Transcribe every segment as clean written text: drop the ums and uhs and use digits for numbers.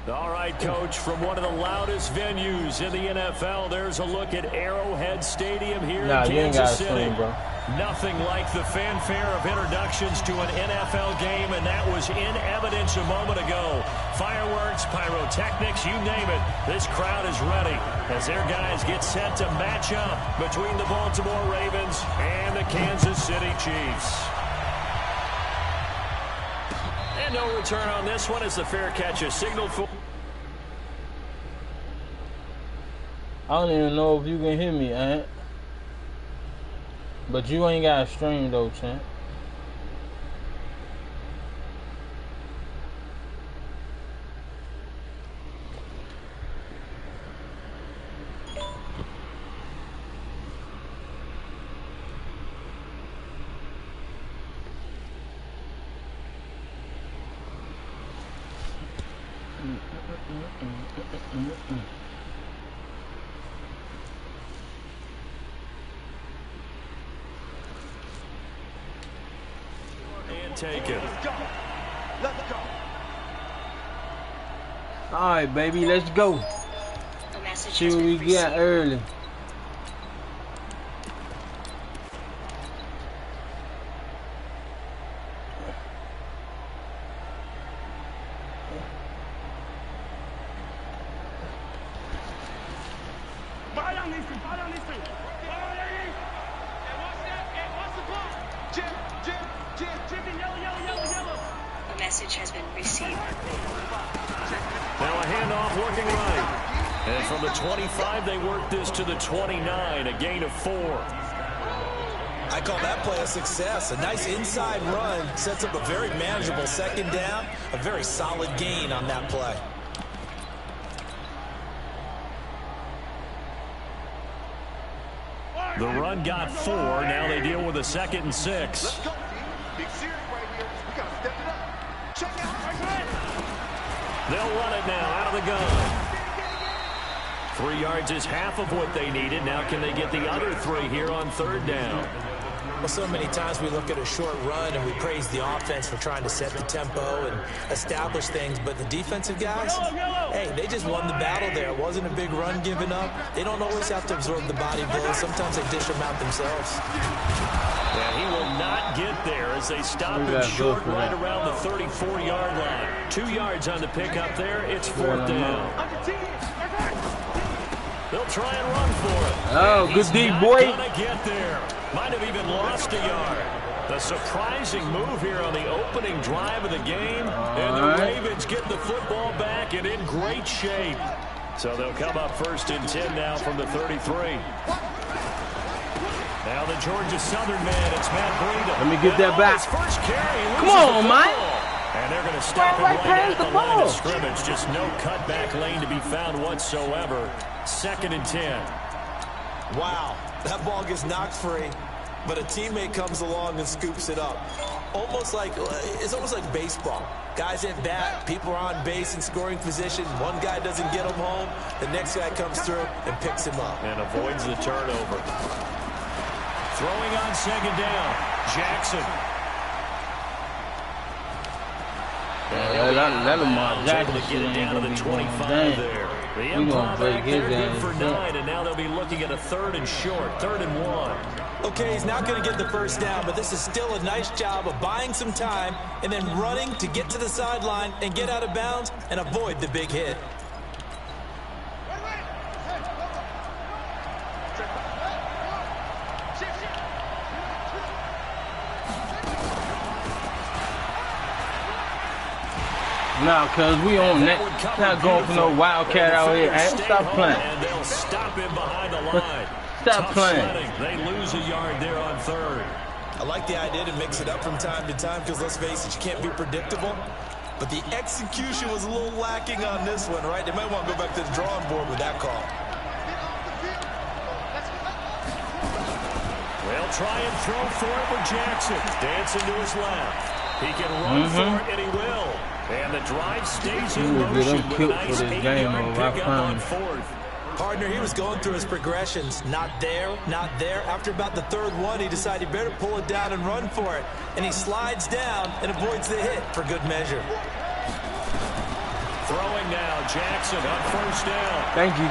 All right, Coach, from one of the loudest venues in the NFL, there's a look at Arrowhead Stadium here in Kansas City. Nothing like the fanfare of introductions to an NFL game, and that was in evidence a moment ago. Fireworks, pyrotechnics, you name it. This crowd is ready as their guys get set to match up between the Baltimore Ravens and the Kansas City Chiefs. And no return on this one as the fair catch is signaled for. I don't even know if you can hear me, Aunt. But you ain't got to stream though, champ. Take it. Let's go. All right, baby, let's go. See what we got early. They work this to the 29, a gain of 4. I call that play a success. A nice inside run sets up a very manageable second down. A very solid gain on that play. The run got 4. Now they deal with a 2nd and 6. Let's go. Big series right here. We got to step it up. Check out. They'll run it now out of the gun. 3 yards is half of what they needed. Now can they get the other 3 here on 3rd down? Well, so many times we look at a short run and we praise the offense for trying to set the tempo and establish things, but the defensive guys, hey, they just won the battle there. It wasn't a big run given up. They don't always have to absorb the body blows. Sometimes they dish them out themselves. Yeah, he will not get there as they stop him short right around the 34-yard line. 2 yards on the pickup there. It's 4th down. They'll try and run for it. Oh, good D, boy. Gonna get there. Might have even lost a yard. The surprising move here on the opening drive of the game. And the Ravens get the football back and in great shape. So they'll come up 1st and 10 now from the 33. Now the Georgia Southern man, it's Matt Breida. Let me get that back. First carry, come on, Mike. And they're going to stop him right at the line of scrimmage. Just no cutback lane to be found whatsoever. 2nd and 10. Wow, that ball gets knocked free. but a teammate comes along and scoops it up. It's almost like baseball. Guys at bat, people are on base in scoring position. One guy doesn't get him home, the next guy comes through and picks him up. And avoids the turnover. Throwing on second down, Jackson. That Lamar Jackson able to get it down to the 25 there. The improv back there, good for 9, and now they'll be looking at a 3rd and short, 3rd and 1. Okay, he's not going to get the first down, but this is still a nice job of buying some time and then running to get to the sideline and get out of bounds and avoid the big hit. Nah, cuz we on that. Not going for no wildcat out here. Hey, stop playing. And they'll stop him behind the line. Stop playing. They lose a yard there on 3rd. I like the idea to mix it up from time to time because, let's face it, you can't be predictable. But the execution was a little lacking on this one, right? They might want to go back to the drawing board with that call. They'll try and throw for it with Jackson. Dancing to his left. He can run for it, and he will. And the drive stays in motion with a nice 8-yard pickup on 4th. Partner, he was going through his progressions. Not there, not there. After about the 3rd one, he decided he better pull it down and run for it. And he slides down and avoids the hit for good measure. Throwing now, Jackson on 1st down. Thank you.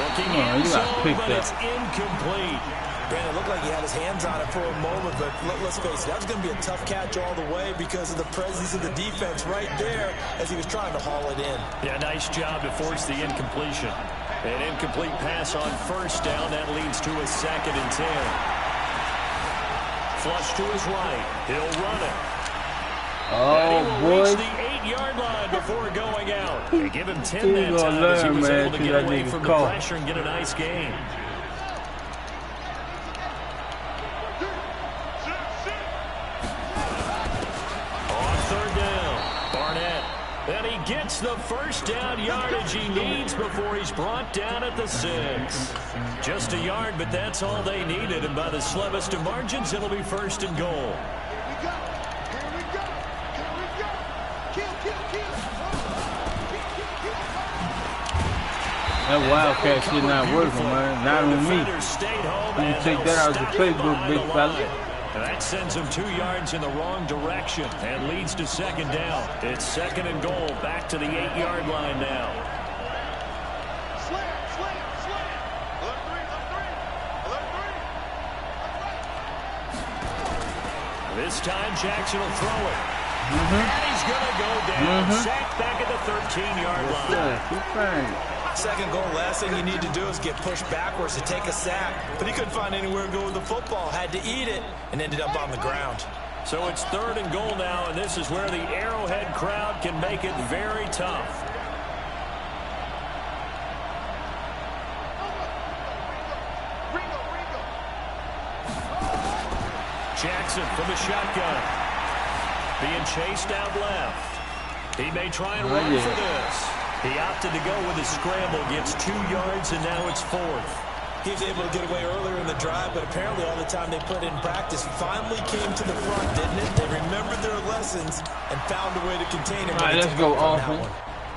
Looking in zone, but it's incomplete. Brandon, it looked like he had his hands on it for a moment, but let's face it, that was going to be a tough catch all the way because of the presence of the defense right there as he was trying to haul it in. Yeah, nice job to force the incompletion. An incomplete pass on 1st down. That leads to a 2nd and 10. Flush to his right. He'll run it. Oh, boy. Reach the 8-yard line before going out. They give him 10 that time as he was able to get away from the pressure and get a nice gain. And he gets the 1st down yardage he needs before he's brought down at the 6. Just a yard, but that's all they needed. And by the slimmest of margins, it'll be 1st and goal. Here we go. Here we go. Here we go. Kill. That wildcat shit not working, man. Not on me. You can take that out of the playbook, big fella. That sends him 2 yards in the wrong direction and leads to 2nd down. It's 2nd and goal, back to the 8-yard line now. Slam. Alert 3. This time Jackson will throw it. And he's going to go down. Sacked back at the 13-yard line. 2nd goal, last thing you need to do is get pushed backwards to take a sack. But he couldn't find anywhere to go with the football. Had to eat it and ended up on the ground. So it's 3rd and goal now, and this is where the Arrowhead crowd can make it very tough. Jackson from the shotgun. Being chased out left. He may try and run for this. He opted to go with a scramble, gets 2 yards, and now it's 4th. He was able to get away earlier in the drive, but apparently all the time they put in practice finally came to the front, didn't it? They remembered their lessons and found a way to contain him. All right, let's go offense.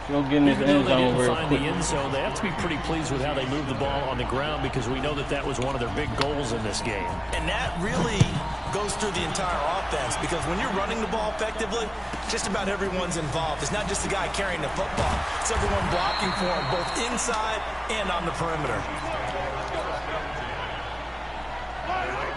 Go get in this end zone real quick. The end zone, they have to be pretty pleased with how they moved the ball on the ground because we know that was one of their big goals in this game. And that really goes through the entire offense because when you're running the ball effectively, just about everyone's involved. It's not just the guy carrying the football. It's everyone blocking for him, both inside and on the perimeter.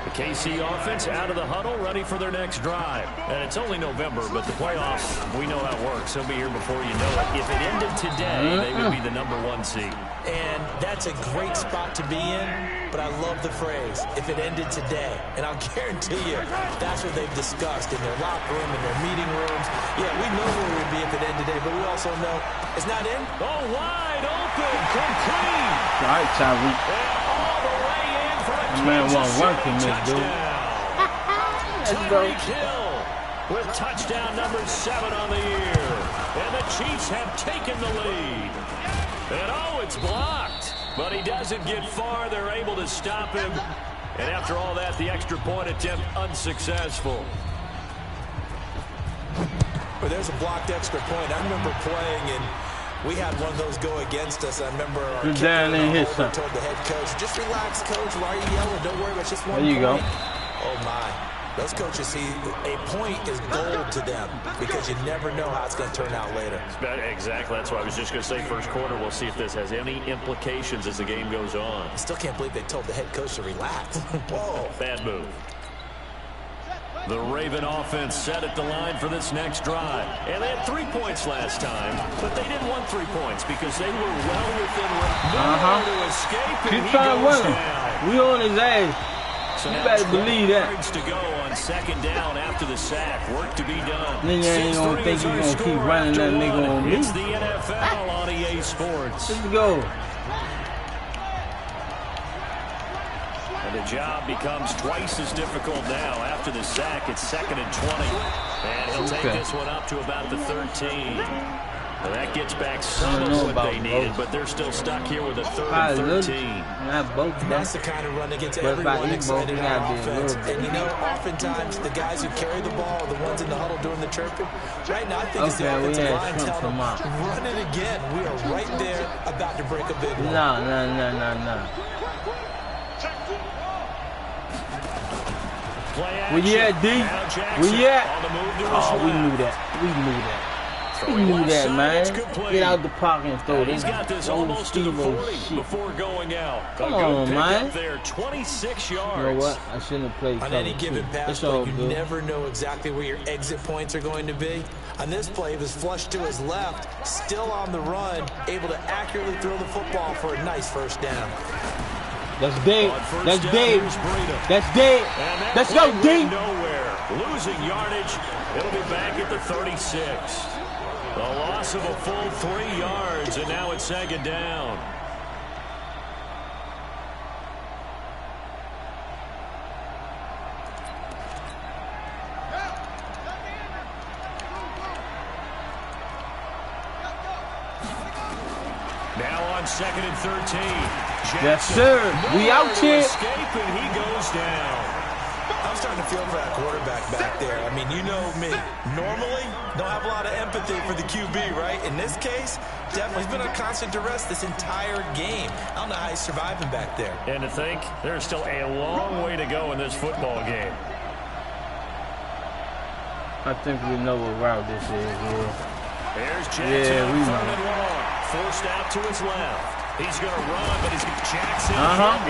The KC offense out of the huddle, ready for their next drive. And it's only November, but the playoffs, we know how it works. They'll be here before you know it. If it ended today, they would be the #1 seed. And that's a great spot to be in, but I love the phrase, if it ended today. And I'll guarantee you, that's what they've discussed in their locker room, in their meeting rooms. Yeah, we know where it would be if it ended today, but we also know it's not in. Oh, wide open, complete. All right, Tyreek. All the way in for a man won't work in this, dude. Tyreek Hill with touchdown number 7 on the year. And the Chiefs have taken the lead. And oh, it's blocked. But he doesn't get far. They're able to stop him. And after all that, the extra point attempt unsuccessful. Well, there's a blocked extra point. I remember playing, and we had one of those go against us. I remember our kicker told the head coach, just relax, coach. Why are you yelling? Don't worry, it's just one point. There you go. Oh, my. Those coaches see a point is gold to them because you never know how it's going to turn out later. Exactly. That's why I was just going to say first quarter. We'll see if this has any implications as the game goes on. I still can't believe they told the head coach to relax. Whoa. Bad move. The Raven offense set at the line for this next drive. And they had 3 points last time, but they didn't want 3 points because they were well within range to escape. Keep trying to win him. We on his ass. So you better believe that. To go on second down after the sack. Work to be done. Nigga ain't gonna think you gonna keep running that nigga on me. It's the NFL on EA Sports. Let's go. And the job becomes twice as difficult now. After the sack, it's 2nd and 20. And he'll take this one up to about the 13. Well, that gets back some of what they needed, but they're still stuck here with a 3rd and 13. That's the kind of run that gets everyone excited on offense. And you know, oftentimes the guys who carry the ball are the ones in the huddle doing the chirping. Right now, I think it's the offensive line telling them, run it again. We are right there about to break a big one. No. Where you at, D? Where you at? Oh, we knew that. We knew that, man. Get out the pocket and throw this. He's got this almost to the 40 before going out. Come on, man. There, 26 yards. You know what? I shouldn't have played. On any given pass play, you never know exactly where your exit points are going to be. On this play, he was flushed to his left, still on the run, able to accurately throw the football for a nice first down. That's dead. That's dead. That's dead. Let's go, D. Nowhere. Losing yardage. It'll be back at the 36. The loss of a full 3 yards, and now it's 2nd down. Now on 2nd and 13. Yes, sir. We out here. Escape, and he goes down. I'm starting to feel for that quarterback back there. I mean, you know me. Normally, don't have a lot of empathy for the QB, right? In this case, definitely he's been on constant duress this entire game. I don't know how he's surviving back there. And to think, there's still a long way to go in this football game. I think we know what route this is, There's Jackson. We know. Forced out to his left. He's going to run, but he's Jackson.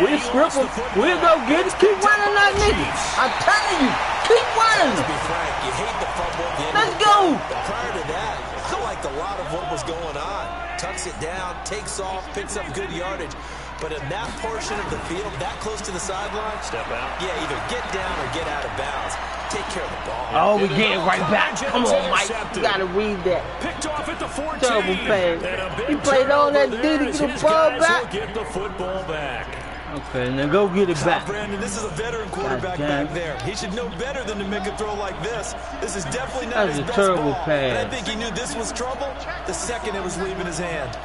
We'll scribble. We'll go get it. Keep running that nigga. I'm telling you. Keep running. Let's be frank. You hate the fumble at the end. Let's go. But prior to that, I liked a lot of what was going on. Tucks it down, takes off, picks up good yardage. But in that portion of the field, that close to the sideline, step out. Yeah, either get down or get out of bounds. Take care of the ball. Oh, we get it right back. Come on, Mike. You got to read that. Picked off at the 14. Terrible pass. He played all that D to get the ball back. Get the football back. Okay, now go get it back. Brandon, this is a veteran quarterback back there. He should know better than to make a throw like this. This is definitely not his best terrible ball. pass. And I think he knew this was trouble the second it was leaving his hand.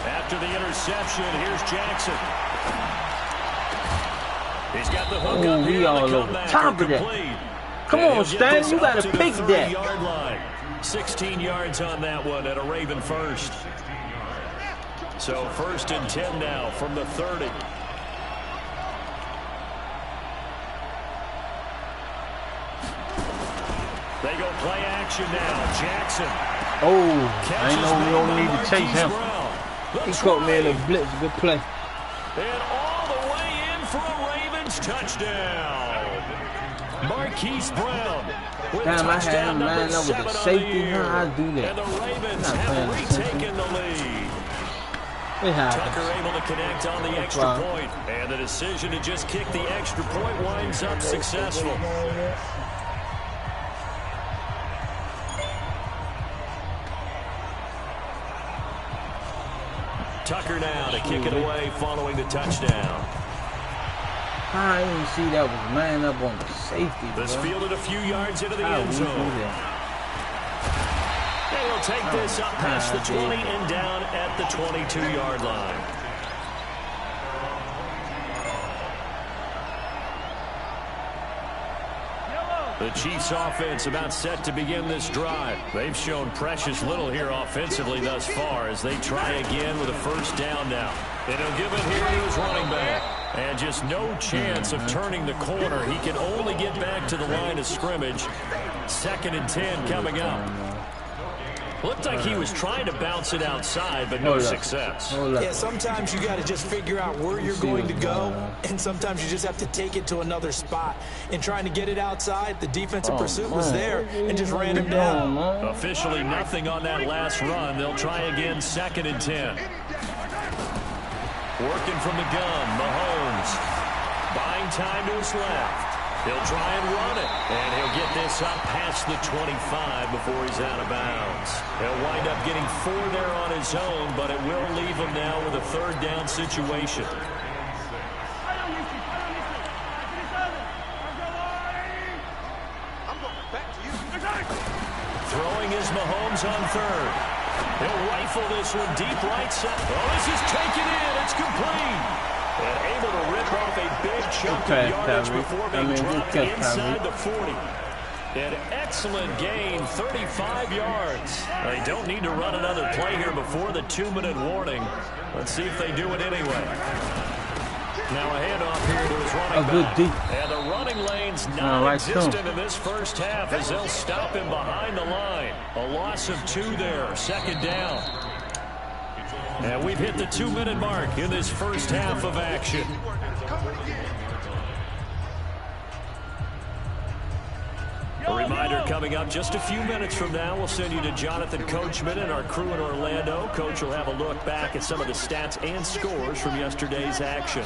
After the interception, here's Jackson. He's got the hook up here. All over top of that. Come on, Stan, you got to pick that. 16 yards on that one at a Raven first. So 1st and 10 now from the 30. They go play action now. Jackson. I know we don't need to chase him. He caught me in a blitz. Good play. And all the way in for a Ravens touchdown. Marquise Brown. Damn, I had him lined up with the safety. How I do that? And the Ravens have retaken the lead. Tucker able to connect on the extra point. And the decision to just kick the extra point winds up successful. Tucker now to kick it away following the touchdown. I didn't see that was man up on the safety. This fielded a few yards into the end zone. And And he'll take this up past the 20 and down at the 22-yard line. The Chiefs offense about set to begin this drive. They've shown precious little here offensively thus far as they try again with a first down now. And he'll give it here to his running back. And just no chance of turning the corner. He can only get back to the line of scrimmage. 2nd and 10 coming up. Looked like he was trying to bounce it outside, but no success. Yeah, sometimes you got to just figure out where you're going to go, and sometimes you just have to take it to another spot. In trying to get it outside, the defensive pursuit was there and just ran him down. Officially nothing on that last run. They'll try again, 2nd and 10. Working from the gun, Mahomes. Buying time to his left. He'll try and run it, and he'll get this up past the 25 before he's out of bounds. He'll wind up getting 4 there on his own, but it will leave him now with a 3rd down situation. Throwing is Mahomes on 3rd. He'll rifle this one deep right side. Oh, this is taken in. It's complete. And able to rip off a big chunk of yardage before being dropped inside the 40. An excellent gain, 35 yards. They don't need to run another play here before the 2-minute warning. Let's see if they do it anyway. Now a handoff here to his running back. And the running lane's non-existent in this first half as they'll stop him behind the line. A loss of 2 there, 2nd down. And we've hit the 2-minute mark in this first half of action. A reminder coming up just a few minutes from now. We'll send you to Jonathan Coachman and our crew in Orlando. Coach will have a look back at some of the stats and scores from yesterday's action.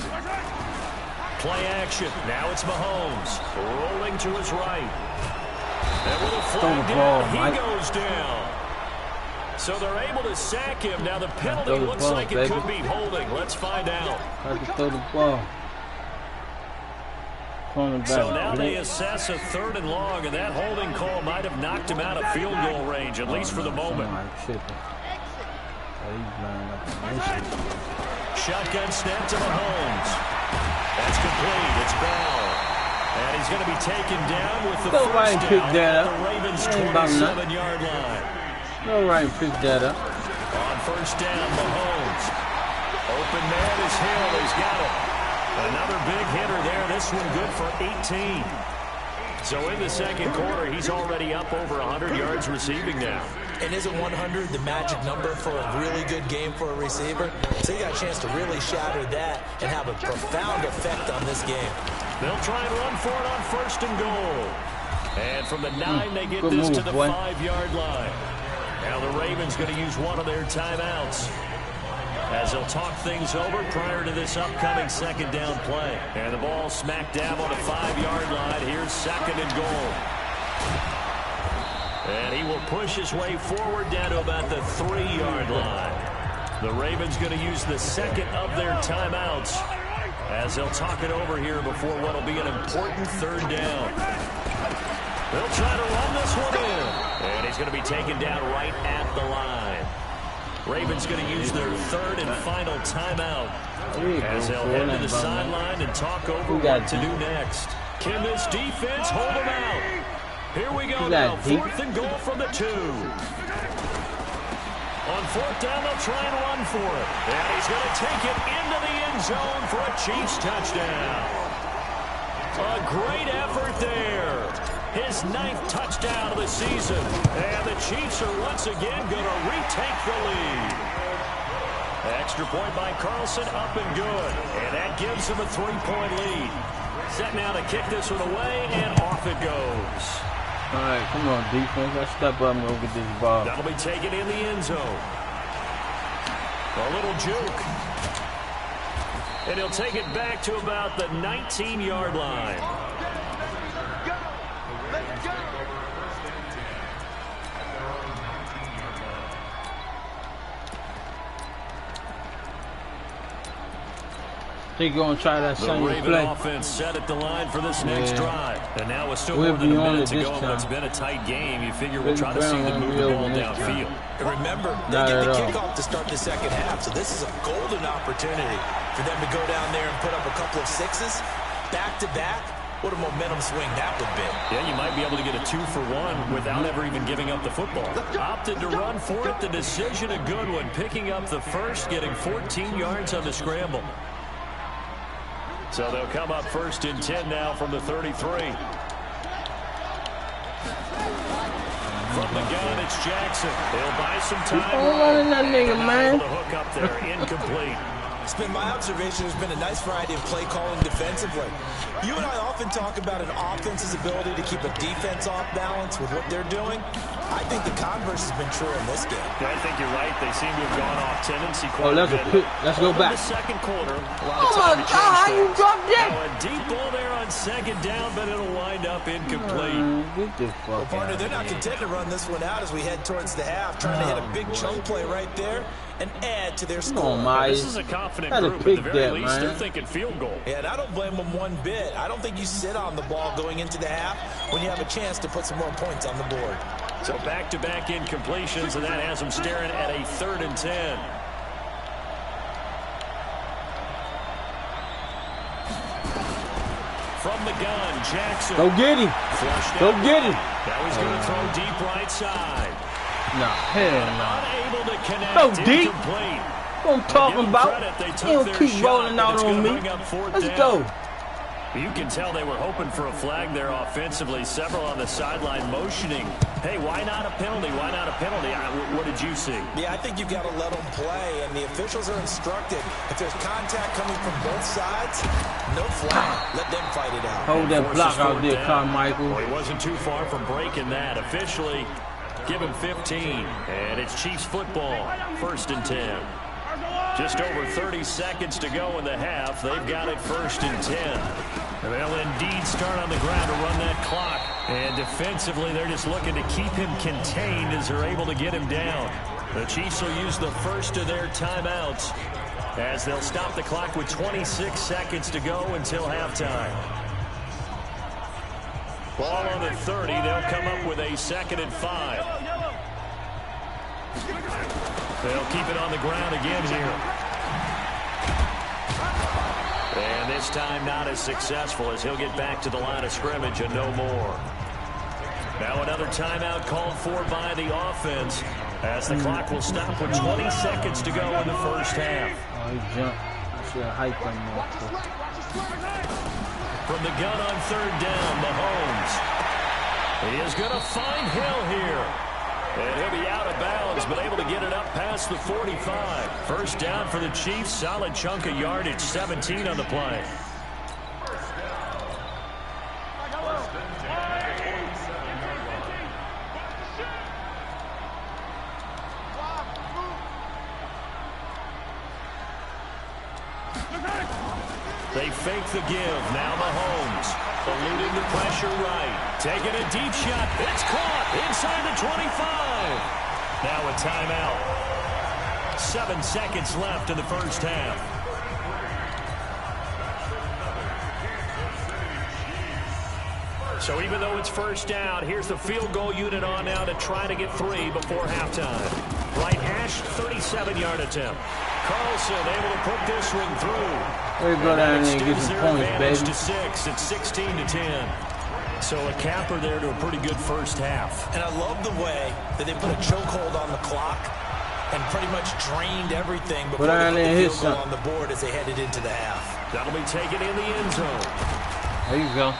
Play action. Now it's Mahomes rolling to his right. And with a flag down, he goes down. So they're able to sack him. Now the penalty looks like it could be holding. Let's find out. Throw the ball. So now they assess a 3rd and long, and that holding call might have knocked him out of field goal range, at least for the moment. Shotgun snap to Mahomes. That's complete. It's Bell. And he's going to be taken down with the first down at the Ravens' 27-yard line. All right, pick that up. On first down, Mahomes. Open man is Hill. He's got it. Another big hitter there. This one good for 18. So in the 2nd quarter, he's already up over 100 yards receiving now. And isn't 100 the magic number for a really good game for a receiver? So you got a chance to really shatter that and have a profound effect on this game. They'll try and run for it on 1st and goal. And from the 9, they get this to the 5-yard line. Now the Ravens going to use one of their timeouts as they'll talk things over prior to this upcoming 2nd down play. And the ball smack dab on the 5-yard line. Here's 2nd and goal. And he will push his way forward down to about the 3-yard line. The Ravens going to use the 2nd of their timeouts as they'll talk it over here before what will be an important 3rd down. They'll try to run this one in. And he's going to be taken down right at the line. Ravens going to use their 3rd and final timeout as they'll head to the sideline and talk over what to do next. Can this defense hold them out? Here we go now. 4th and goal from the 2. On 4th down, they'll try and run for it. And he's going to take it into the end zone for a Chiefs touchdown. A great effort there. His 9th touchdown of the season. And the Chiefs are once again going to retake the lead. Extra point by Carlson, up and good. And that gives them a 3-point lead. Set now to kick this one away, and off it goes. All right, come on, defense. Let's step up and go get this ball. That'll be taken in the end zone. A little juke. And he'll take it back to about the 19-yard line. They gonna try that same play. Offense set at the line for this next drive. And now it's still more than a minute to go, but it's been a tight game. You figure we'll try to see them move the ball downfield. And remember, they get the kickoff to start the second half, so this is a golden opportunity for them to go down there and put up a couple of sixes back-to-back. What a momentum swing that would be. Yeah, you might be able to get a 2-for-1 without ever even giving up the football. Opted to run for it. The decision a good one. Picking up the first, getting 14 yards on the scramble. So they'll come up 1st and 10 now from the 33. From the gun, it's Jackson. He'll buy some time. Running that nigga, man. The hook up there, incomplete. It's been my observation there's been a nice variety of play calling defensively. You and I often talk about an offense's ability to keep a defense off balance with what they're doing. I think the converse has been true in this game. Yeah, I think you're right. They seem to have gone off tendency. Oh, that's a pick. Let's go back. In the second quarter. Oh my God, how you dropped that? Now a deep ball there on 2nd down, but it'll wind up incomplete. Get the fuck Well, partner, they're not content to run this one out as we head towards the half, trying to hit a big chunk play right there and add to their score. This is a confident group. At the very least, they're thinking field goal. Yeah, and I don't blame them one bit. I don't think you sit on the ball going into the half when you have a chance to put some more points on the board. So back-to-back incompletions, and that has them staring at a 3rd and 10. From the gun, Jackson. Go get him. Go get him. Now he's going to throw deep right side. No, hell no. Unable to connect. Go deep. Incomplete. What I'm talking about. He don't keep rolling out on me. Let's go. You can tell they were hoping for a flag there offensively. Several on the sideline motioning. Hey, why not a penalty? Why not a penalty? What did you see? Yeah, I think you've got to let them play, and the officials are instructed. If there's contact coming from both sides, no flag. Let them fight it out. Hold that block out there, Carmichael. Well, he wasn't too far from breaking that. Officially, give him 15. And it's Chiefs football, 1st and 10. Just over 30 seconds to go in the half. They've got it 1st and 10. And they'll indeed start on the ground to run that clock. And defensively, they're just looking to keep him contained as they're able to get him down. The Chiefs will use the first of their timeouts as they'll stop the clock with 26 seconds to go until halftime. Ball on the 30. They'll come up with a 2nd and 5. They'll keep it on the ground again here. And this time not as successful as he'll get back to the line of scrimmage and no more. Now another timeout called for by the offense as the clock will stop with 20 seconds to go in the 1st half. Oh, he jumped. I should have hiked him more. From the gun on 3rd down, Mahomes. He is going to find Hill here. And he'll be out of bounds, but able to get it up past the 45. 1st down for the Chiefs. Solid chunk of yardage. 17 on the play. They fake the give. Now Mahomes. Eluding the pressure right. Taking a deep shot. It's caught inside the 25. Now a timeout. 7 seconds left in the 1st half. So even though it's 1st down, here's the field goal unit on now to try to get 3 before halftime. Right hash, 37-yard attempt. Carlson able to put this one through. There you go down there and get some points, baby. To 6. It's 16 to 10. So a capper there to a pretty good 1st half. And I love the way that they put a chokehold on the clock and pretty much drained everything before they put the field goal on the board as they headed into the half. That'll be taken in the end zone. There you go.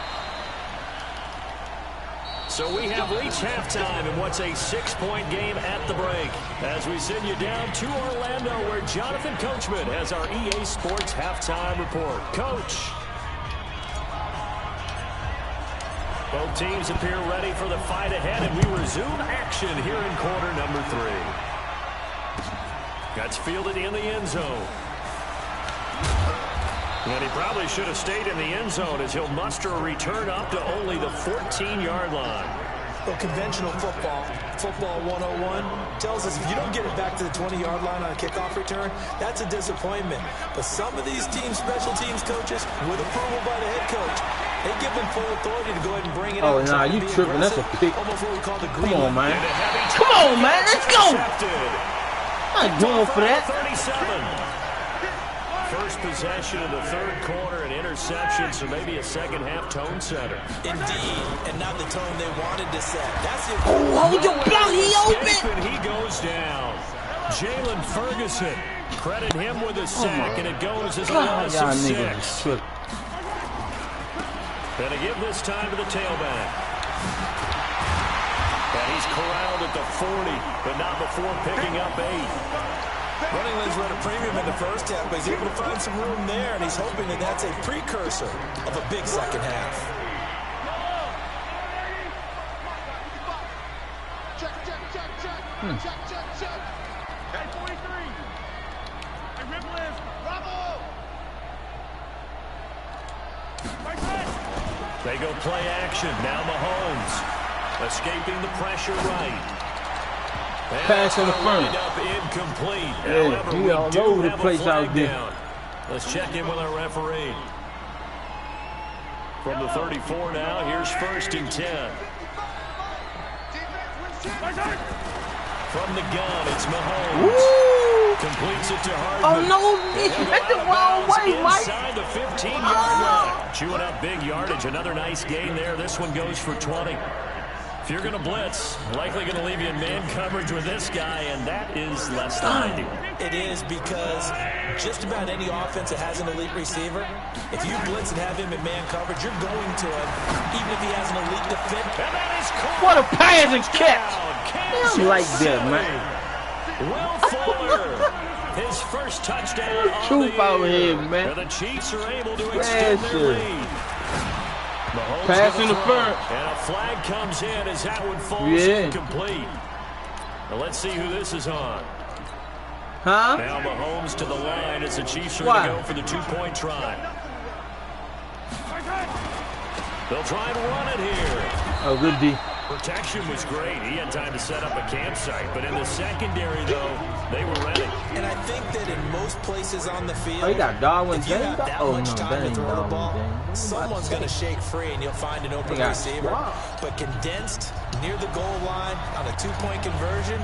So we have reached halftime in what's a 6-point game at the break. As we send you down to Orlando, where Jonathan Coachman has our EA Sports halftime report. Coach. Both teams appear ready for the fight ahead, and we resume action here in quarter number 3. That's fielded in the end zone. And he probably should have stayed in the end zone as he'll muster a return up to only the 14-yard line. Well, conventional football 101, tells us if you don't get it back to the 20-yard line on a kickoff return, that's a disappointment. But some of these teams, special teams coaches, with approval by the head coach, they give them full authority to go ahead and bring it out. Oh, nah, you tripping. That's a pick. Almost what we call the green. Come on, man. Come on, man. Let's go. I'm not going for that. 37. First possession of the third quarter, an interception, so maybe a second-half tone setter. Indeed, and not the tone they wanted to set. That's it. Oh, hold your block. He open. He goes down. Jalen Ferguson, credit him with a sack, and it goes as a loss of 6. Gonna give this time to the tailback. And he's corralled at the 40, but not before picking up 8. Running lanes were at a premium in the first half, but he's able to find some room there, and he's hoping that that's a precursor of a big second half. Check. Hey, 43. Hey, Ripple, bravo. They go play action. Now Mahomes escaping the pressure right. Pass in the front. Incomplete. Yeah, he all over the place out there. Down. Let's check in with our referee. From the 34 now, here's 1st and 10. From the gun, it's Mahomes. Woo! Completes it to Hardman. Oh, no, he went the wrong way, Mike. Inside the 15-yard line. Chewing up big yardage. Another nice gain there. This one goes for 20. If you're going to blitz, likely going to leave you in man coverage with this guy, and that is less than ideal. It is, because just about any offense that has an elite receiver, if you blitz and have him in man coverage, you're going to him, even if he has an elite defender. And that is caught. What a pass and catch. I like that, man. Will Fuller, his first touchdown on Truth the out year. here, man. The Chiefs are able to extend their lead. Mahomes pass in the front. And a flag comes in as that one falls incomplete. Now let's see who this is on. Huh? Now Mahomes to the line as the Chiefs are going to go for the 2-point try. They'll try and run it here. Oh, good D. Protection was great. He had time to set up a campsite. But in the secondary, though, they were ready. And I think that in most places on the field, oh, you got Darwin if you have that much time to throw the ball, someone's going to shake free and you'll find an open receiver. But condensed near the goal line on a 2-point conversion,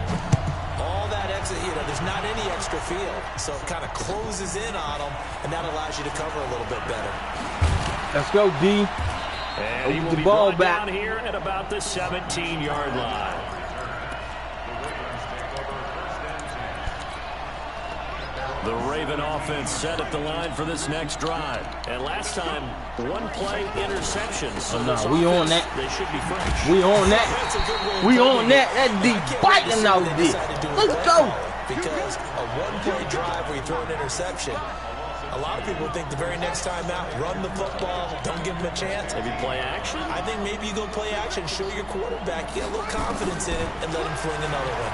all that exit, there's not any extra field. So it kind of closes in on them, and that allows you to cover a little bit better. Let's go, D. And he will be brought down here at about the 17-yard line. The Raven offense set at the line for this next drive. And last time, 1-play interceptions. So we on that. They should be fresh. We on that. We on that. That D biting out there. Let's go. Because a 1-play drive where you throw an interception, a lot of people think the very next time out, run the football, don't give them a chance. Maybe play action? I think maybe you go play action, show your quarterback, get a little confidence in it, and let him fling another one.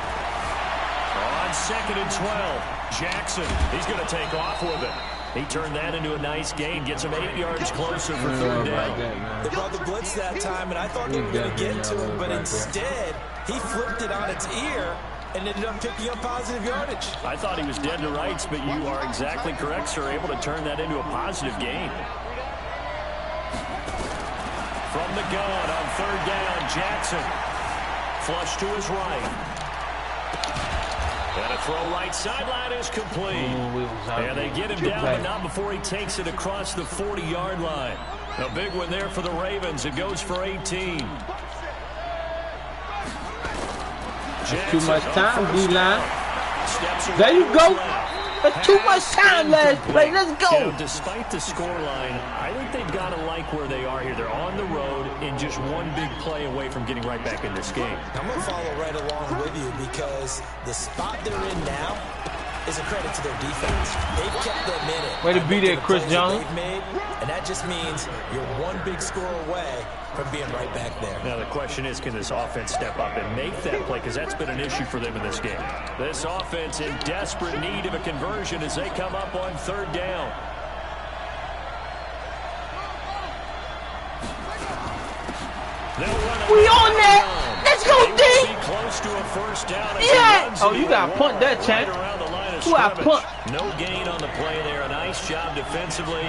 On 2nd and 12, Jackson, he's going to take off with it. He turned that into a nice gain, gets him 8 yards closer for 3rd down. They brought the blitz that time, and I thought they were going to get to him, but instead, he flipped it on its ear and ended up picking up positive yardage. I thought he was dead to rights, but you are exactly correct, sir. Able to turn that into a positive gain. From the gun on 3rd down, Jackson. Flush to his right. And a throw right sideline is complete. And they get him down, but not before he takes it across the 40-yard line. A big one there for the Ravens. It goes for 18. That's too much time, D-line. There you go. That's too much time last play. Let's go. Despite the scoreline, I think they've got to like where they are here. They're on the road and just one big play away from getting right back in this game. I'm going to follow right along with you because the spot they're in now is a credit to their defense. They've kept them in it. Way to be there, Chris Jones. And that just means you're one big score away from being right back there. Now the question is, can this offense step up and make that play? Because that's been an issue for them in this game. This offense in desperate need of a conversion as they come up on 3rd down. We on that. D! Close to a first down. Yeah! Oh, you gotta punt that, champ. You gotta punt. No gain on the play there. A nice job defensively.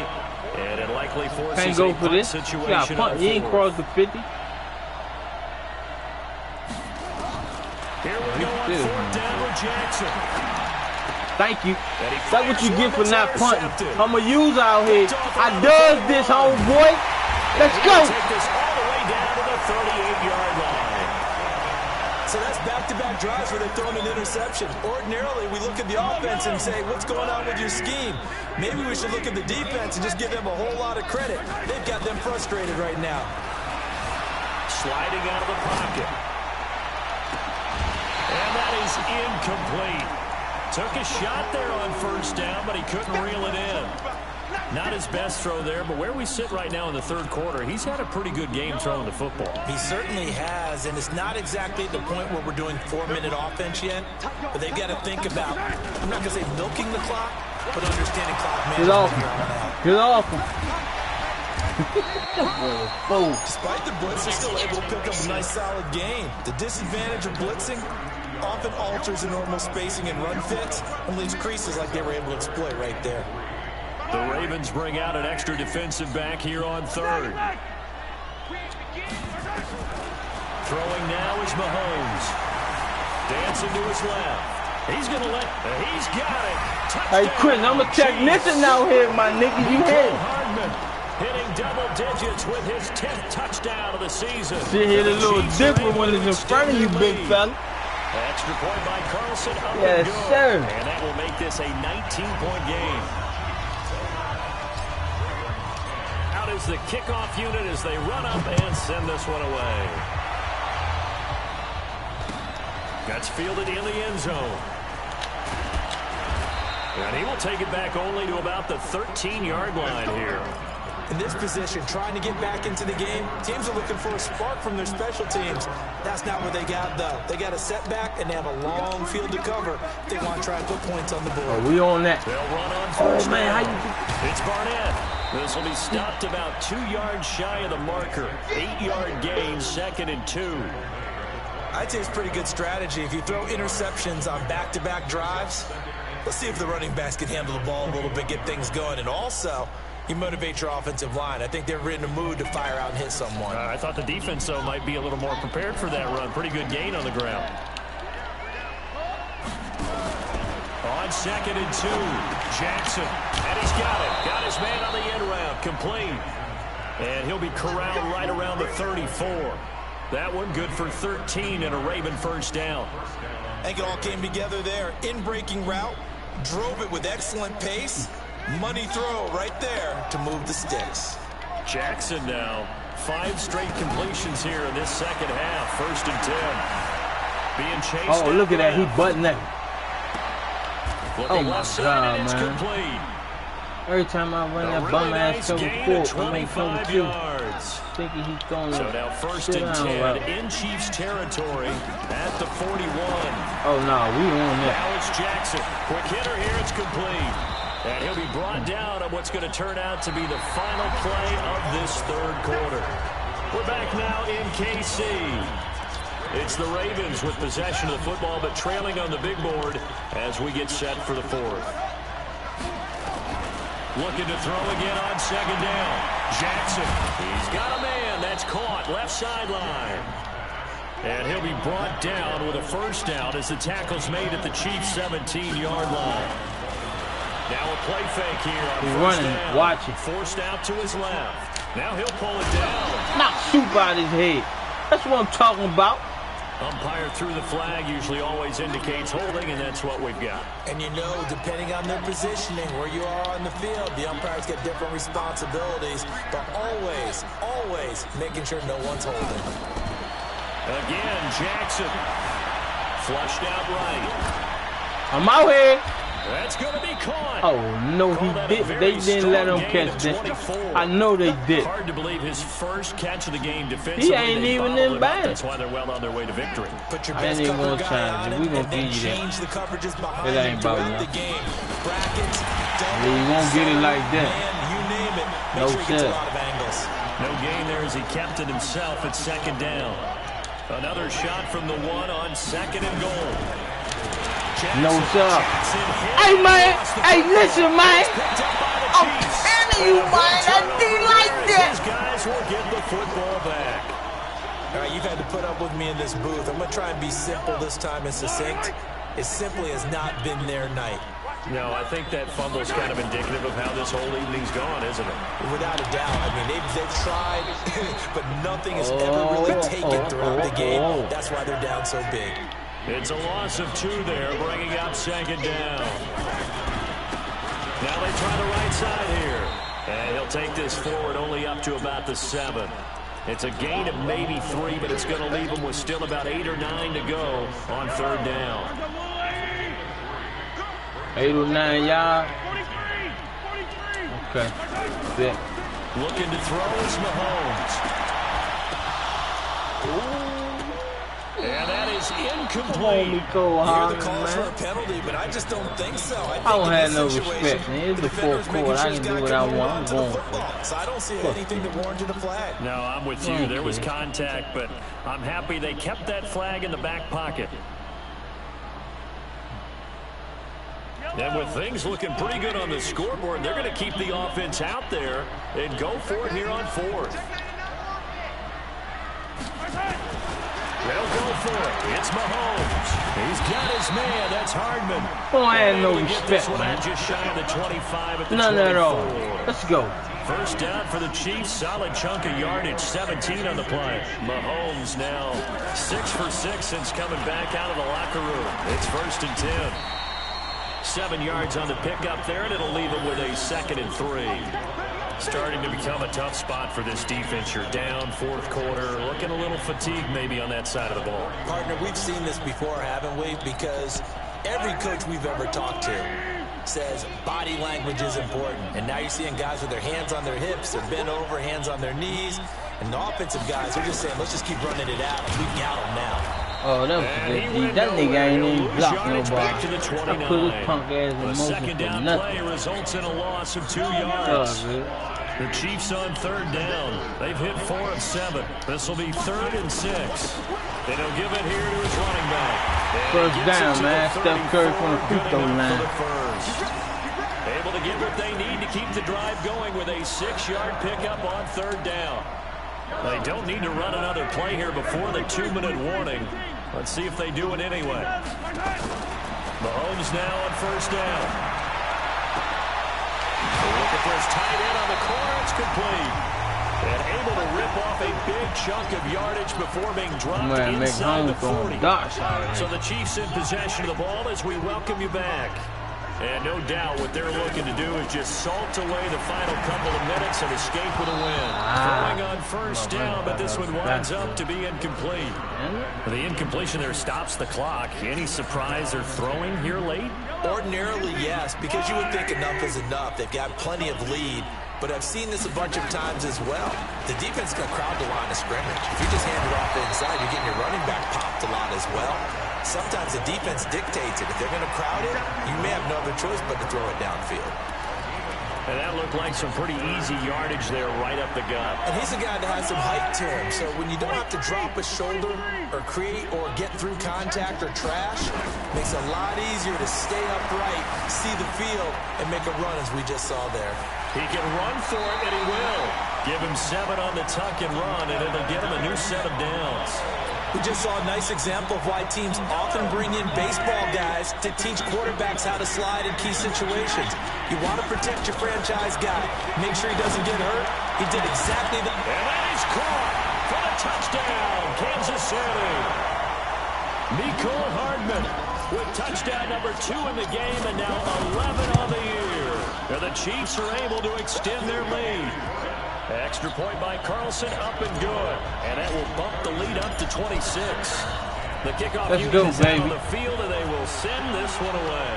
And it likely forces Can't go for this. You gotta punt. You ain't crossed the 50. Here we go on fourth down with Jackson. Thank you. That's what you get for not punting. I'm going to use out here. I does this, homeboy. Let's go. Take this all the way down to the 38-yard line. So that's back-to-back drives where they're throwing an interception. Ordinarily, we look at the offense and say, what's going on with your scheme? Maybe we should look at the defense and just give them a whole lot of credit. They've got them frustrated right now. Sliding out of the pocket. And that is incomplete. Took a shot there on first down, but he couldn't reel it in. Not his best throw there, but where we sit right now in the third quarter, he's had a pretty good game throwing the football. He certainly has, and it's not exactly at the point where we're doing 4-minute offense yet, but they've got to think about, I'm not going to say milking the clock, but understanding clock management. Get off him. Despite the blitz, they're still able to pick up a nice solid gain. The disadvantage of blitzing often alters the normal spacing and run fits and leaves creases like they were able to exploit right there. The Ravens bring out an extra defensive back here on third. Throwing now is Mahomes. Dancing to his left. He's going to he's got it. Touchdown. Hey, Chris, I'm a technician out here, my nigga. You hit. Hitting double digits with his 10th touchdown of the season. Shit hit a little different when it's in front of you, big fella. Extra point by Carlson. Yes, sir. And that will make this a 19-point game. Out is the kickoff unit as they run up and send this one away. That's fielded in the end zone. And he will take it back only to about the 13-yard line here. In this position, trying to get back into the game, teams are looking for a spark from their special teams. That's not what they got, though. They got a setback, and they have a long field to cover if they want to try and put points on the board. Oh, we on that. They'll run on first man, down. how you do? It's Barnett. This will be stopped about 2 yards shy of the marker. 8-yard gain, 2nd and 2. I'd say it's pretty good strategy. If you throw interceptions on back-to-back drives, let's see if the running backs can handle the ball a little bit, get things going, and also you motivate your offensive line. I think they're in a mood to fire out and hit someone. I thought the defense, though, might be a little more prepared for that run. Pretty good gain on the ground. On 2nd and 2, Jackson. And he's got it. Got his man on the end round. Complete. And he'll be corralled right around the 34. That one good for 13 and a Raven first down. I think it all came together there. In-breaking route. Drove it with excellent pace. Money throw right there to move the sticks. Jackson now. 5 straight completions here in this second half. 1st and 10. Being chased. Oh, look at that. He buttoned that. Oh, my God, man. Complete. Every time I run that bum-ass cover 4, I make cover 2. Thinking he's going so now 1st and 10 in Chiefs territory at the 41. Oh, no, we on that. Now it's Jackson. Quick hitter here. It's complete. And he'll be brought down on what's going to turn out to be the final play of this third quarter. We're back now in KC. It's the Ravens with possession of the football, but trailing on the big board as we get set for the fourth. Looking to throw again on 2nd down. Jackson, he's got a man. That's caught left sideline. And he'll be brought down with a first down as the tackle's made at the Chiefs' 17-yard line. Now a play fake here on he's first running, down. watching. Forced out to his left. Now he'll pull it down. Knock soup out his head. That's what I'm talking about. Umpire through the flag usually always indicates holding, and that's what we've got. And you know, depending on their positioning, where you are on the field, the umpires get different responsibilities, but always, always making sure no one's holding. Again, Jackson. Flushed out right. I'm out here. That's going to be caught. Oh, no, he didn't. They didn't let him catch that. I know they did. Hard to believe his first catch of the game defensively. He ain't even in bad. That's why they're well on their way to victory. Put your I best ain't even cover gonna guy on challenge him, it. We gonna and then give you that. change the coverages behind It ain't him about throughout you. the game. Brackets, Yeah, you won't get it like that. Man, you name it. Make No sure he gets shit. a lot of angles. No gain there as he kept it himself at 2nd down. Another shot from the one on 2nd and goal. No, sir. Hey, man. Hey, listen, man. I'm telling you, man. I didn't like that. These guys will get the football back. All right, you've had to put up with me in this booth. I'm going to try and be simple this time and succinct. It simply has not been their night. No, I think that fumble is kind of indicative of how this whole evening's gone, isn't it? Without a doubt. I mean, they've tried, but nothing has ever really taken throughout the game. That's why they're down so big. It's a loss of 2 there, bringing up 2nd down. Now they try the right side here. And he'll take this forward only up to about the 7. It's a gain of maybe 3, but it's going to leave them with still about 8 or 9 to go on 3rd down. 8 or 9 yards. Okay. Sit. Looking to throw is Mahomes. And that is incomplete. Here are the calls for a penalty, but I just don't think so. I don't have no respect, man. It's the 4th quarter. I can do what I want. I'm going. So I don't see anything that warranted a flag. No, I'm with you. There was contact, but I'm happy they kept that flag in the back pocket. And with things looking pretty good on the scoreboard, they're going to keep the offense out there and go for it here on 4th. They'll go for it. It's Mahomes. He's got his man. That's Hardman. Oh, I had no respect, man. Just shy of the 25 at the None 24. at all. Let's go. 1st down for the Chiefs. Solid chunk of yardage. 17 on the play. Mahomes now 6 for 6 since coming back out of the locker room. It's 1st and 10. 7 yards on the pickup there, and it'll leave them with a 2nd and 3. Starting to become a tough spot for this defense. You're down 4th quarter, looking a little fatigued maybe on that side of the ball. Partner, we've seen this before, haven't we? Because every coach we've ever talked to says body language is important. And now you're seeing guys with their hands on their hips, they're bent over, hands on their knees. And the offensive guys are just saying, let's just keep running it out. We got them now. Oh, that was good. That nigga ain't even blocked nobody. I put his punk ass in motion Second for down nothing. play results in a loss of 2 yards. The Chiefs on 3rd down. They've hit 4 of 7. This will be 3rd and 6. They don't give it here to his running back. 1st down, man. Steph Curry from the free throw line. Able to get what they need to keep the drive going with a 6-yard pickup on 3rd down. They don't need to run another play here before the 2-minute warning. Let's see if they do it anyway. Mahomes now on 1st down. Look at this tight end on the corner. It's complete. And able to rip off a big chunk of yardage before being dropped inside the 40. So the Chiefs in possession of the ball as we welcome you back. And no doubt what they're looking to do is just salt away the final couple of minutes and escape with a win. Throwing on 1st down, but this one winds up to be incomplete. The incompletion there stops the clock. Any surprise they're throwing here late? Ordinarily, yes, because you would think enough is enough. They've got plenty of lead, but I've seen this a bunch of times as well. The defense can crowd the line of scrimmage. If you just hand it off inside, you're getting your running back popped a lot as well. Sometimes the defense dictates it. If they're going to crowd it, you may have no other choice but to throw it downfield. And that looked like some pretty easy yardage there right up the gut. And he's a guy that has some height to him, so when you don't have to drop a shoulder or create or get through contact or trash, it makes it a lot easier to stay upright, see the field, and make a run as we just saw there. He can run for it, and he will. Give him 7 on the tuck and run, and it'll get him a new set of downs. We just saw a nice example of why teams often bring in baseball guys to teach quarterbacks how to slide in key situations. You want to protect your franchise guy. Make sure he doesn't get hurt. He did exactly that. And that is caught for the touchdown, Kansas City. Mecole Hardman with touchdown number 2 in the game and now 11 on the year. And the Chiefs are able to extend their lead. Extra point by Carlson, up and good. And that will bump the lead up to 26. The kickoff unit is out on the field, and they will send this one away.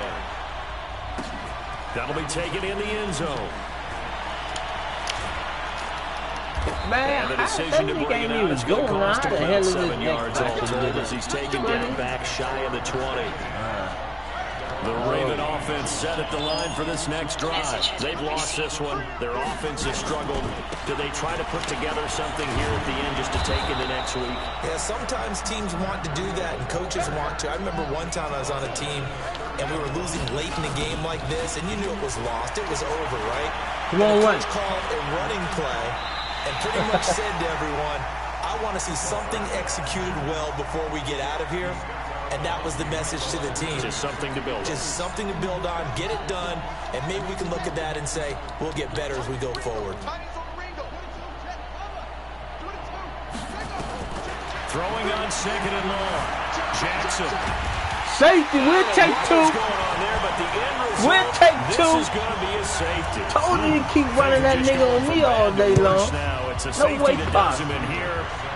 That'll be taken in the end zone. Man, and the decision to bring it out is going to cost him about 7 yards all told as he's taken down back shy of the 20. The Raven offense set at the line for this next drive. They've lost this one. Their offense has struggled. Do they try to put together something here at the end just to take into next week? Yeah, sometimes teams want to do that and coaches want to. I remember one time I was on a team and we were losing late in a game like this, and you knew it was lost. It was over, right? Come on, the coach called a running play and pretty much said to everyone, I want to see something executed well before we get out of here. And that was the message to the team. Just something to build on. Just something to build on, get it done, and maybe we can look at that and say, we'll get better as we go forward. Throwing on second and long. Jackson. Safety, we'll take two. We'll take two. This is going to be a safety. Told you to keep running that nigga on me all day long. No way pop.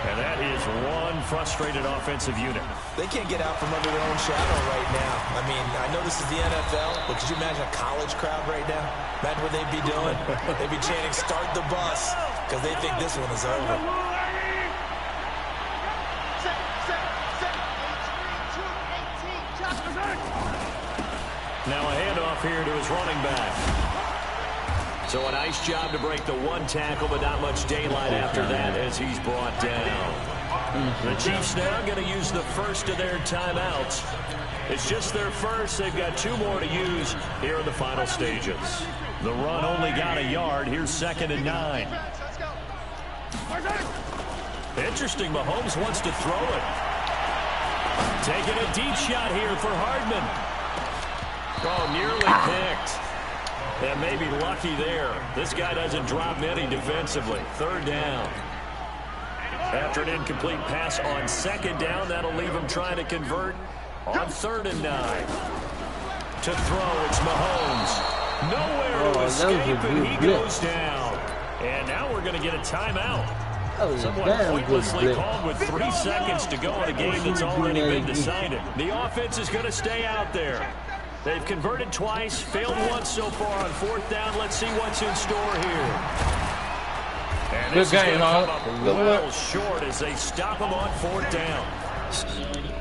And that is one frustrated offensive unit. They can't get out from under their own shadow right now. I mean, I know this is the NFL, but could you imagine a college crowd right now? Imagine what they'd be doing. They'd be chanting, start the bus, because they think this one is over. Now a handoff here to his running back. So a nice job to break the one tackle, but not much daylight after that as he's brought down. The Chiefs now going to use the first of their timeouts. It's just their first. They've got two more to use here in the final stages. The run only got a yard. Here's 2nd and 9. Interesting. Mahomes wants to throw it. Taking a deep shot here for Hardman. Oh, nearly picked. Yeah, maybe lucky there. This guy doesn't drop many defensively. 3rd down. After an incomplete pass on 2nd down, that'll leave him trying to convert on 3rd and 9. To throw, it's Mahomes. Nowhere to escape, and he goes down. And now we're going to get a timeout. Somewhat pointlessly called with 3 seconds to go in a game that's already been decided. The offense is going to stay out there. They've converted twice, failed once so far on 4th down. Let's see what's in store here. And this is going to come up well short as they stop him on 4th down.